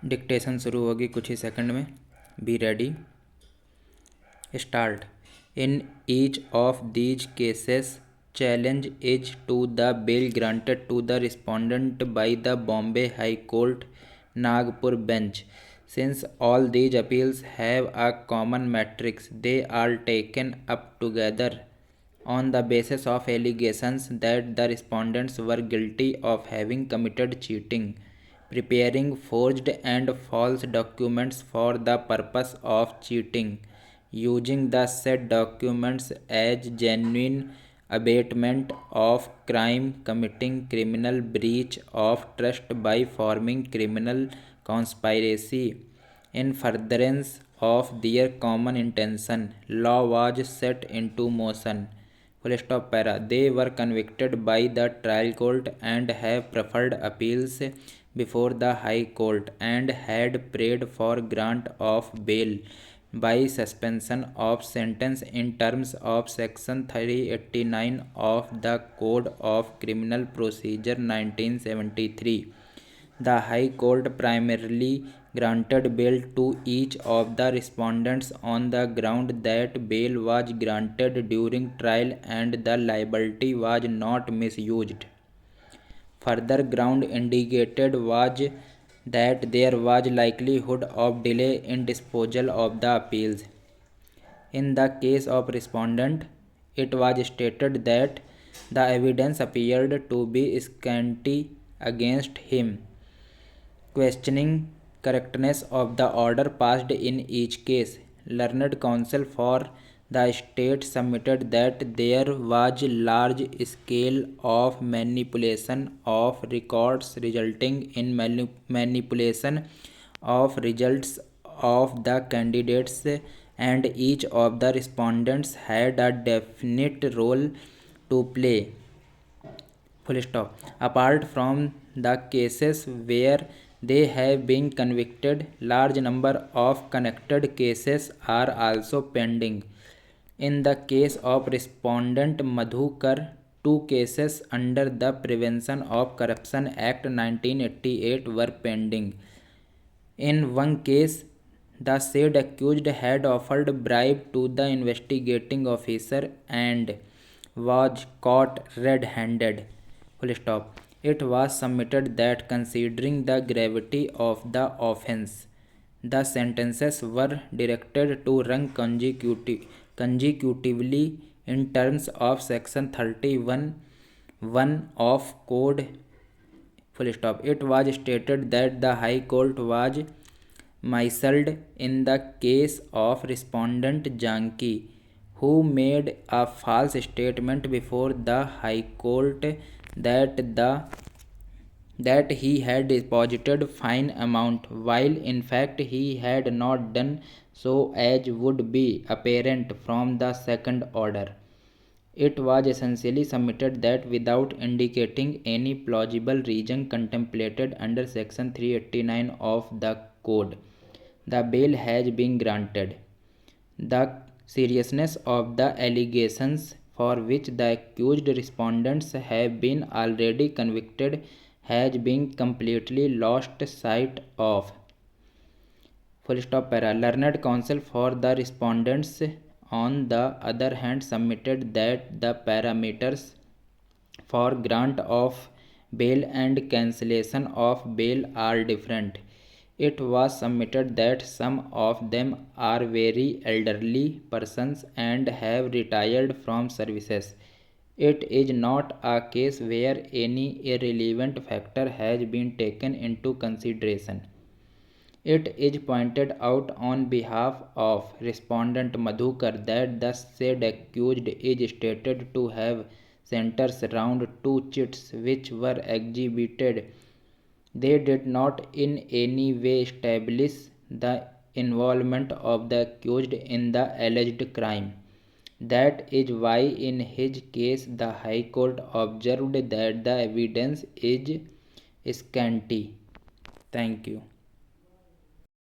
Dictation शुरू होगी कुछ ही सेकंड में। Be ready, start. In each of these cases challenge is to the bail granted to the respondent by the Bombay High Court Nagpur bench. Since all these appeals have a common matrix, they are taken up together on the basis of allegations that the respondents were guilty of having committed cheating, preparing forged and false documents for the purpose of cheating, using the said documents as genuine abatement of crime, committing criminal breach of trust by forming criminal conspiracy in furtherance of their common intention. Law was set into motion. Full stop para. They were convicted by the trial court and have preferred appeals before the High Court and had prayed for grant of bail by suspension of sentence in terms of Section 389 of the Code of Criminal Procedure 1973. The High Court primarily granted bail to each of the respondents on the ground that bail was granted during trial and the liability was not misused. Further ground indicated was that there was likelihood of delay in disposal of the appeals. In the case of respondent, it was stated that the evidence appeared to be scanty against him. Questioning correctness of the order passed in each case, learned counsel for the state submitted that there was large scale of manipulation of records resulting in manipulation of results of the candidates, and each of the respondents had a definite role to play. Full stop. Apart from the cases where they have been convicted, large number of connected cases are also pending. In the case of respondent Madhukar, two cases under the Prevention of Corruption Act 1988 were pending. In one case, the said accused had offered bribe to the investigating officer and was caught red-handed. Full stop. It was submitted that considering the gravity of the offence, the sentences were directed to run consecutively in terms of Section 31(1) of Code. Full stop. It was stated that the High Court was misled in the case of respondent Janki, who made a false statement before the High Court that he had deposited fine amount, while in fact he had not done so, as would be apparent from the second order. It was essentially submitted that without indicating any plausible reason contemplated under Section 389 of the Code, the bail has been granted. The seriousness of the allegations for which the accused respondents have been already convicted has been completely lost sight of. Full stop para. Learned counsel for the respondents, on the other hand, submitted that the parameters for grant of bail and cancellation of bail are different. It was submitted that some of them are very elderly persons and have retired from services. It is not a case where any irrelevant factor has been taken into consideration. It is pointed out on behalf of respondent Madhukar that the said accused is stated to have centers around two chits which were exhibited. They did not in any way establish the involvement of the accused in the alleged crime. That is why in his case the High Court observed that the evidence is scanty. Thank you.